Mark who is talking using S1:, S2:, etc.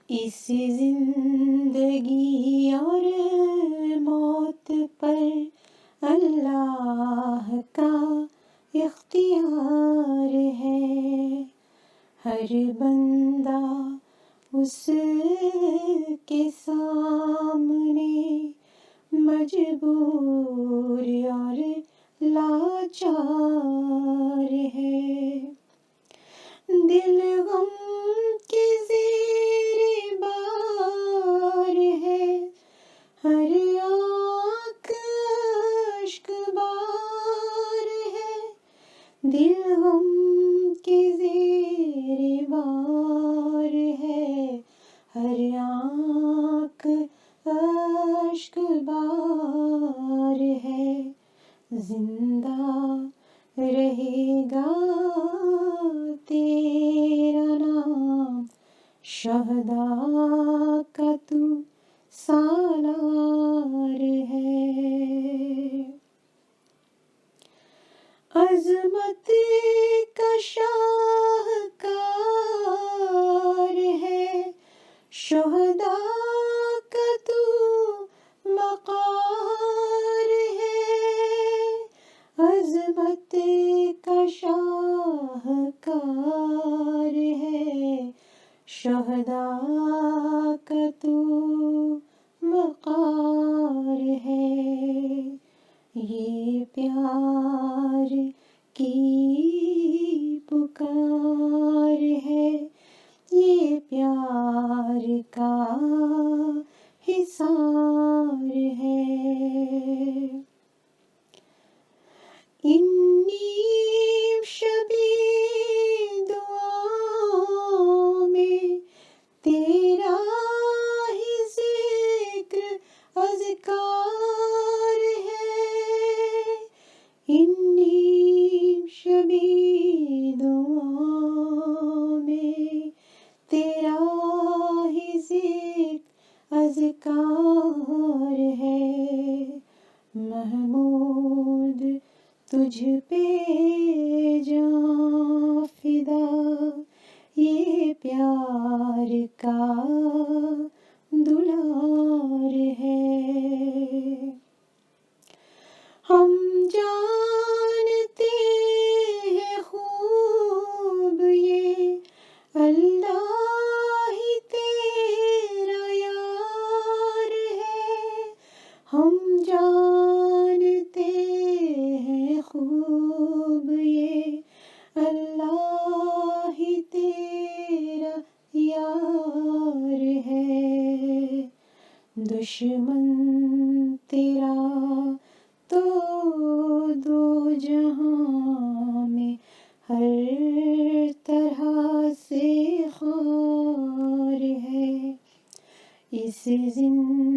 S1: اس زندگی اور موت پر اللہ کا اختیار ہے، ہر بندہ اس کے سامنے مجبور اور لاچار ہے، دل غم کے زیر بار ہے، ہر آنکھ اشک بار ہے، دل غم کے زیر بار ہے، ہر آنکھ اشک بار ہے، زندہ رہے گا تیرا نام، شہداء کا تو سالار ہے، عظمت کا شاہکار ہے، شہداء کا تو وقار ہے، عظمت کا شاہکار ہے، شہداء کا تو وقار ہے، یہ پیار کی پکار ہے، یہ پیار کا حصار ہے، انی شبی دعاؤں میں تیرا ہی ذکر اذکار ہے، انی شبی دعاؤں میں تیرا ہی ذکر اذکار ہے، محمود تجھ پہ جاں فدا، یہ پیار کا دلار ہے، ہم جانتے ہیں خوب یہ اللہ ہی تیرا یار ہے، ہم جانتے ہیں خوب یہ اللہ ہی تیرا یار ہے، دشمن تیرا تو دو جہاں میں ہر طرح سے خار ہے، اس زندگی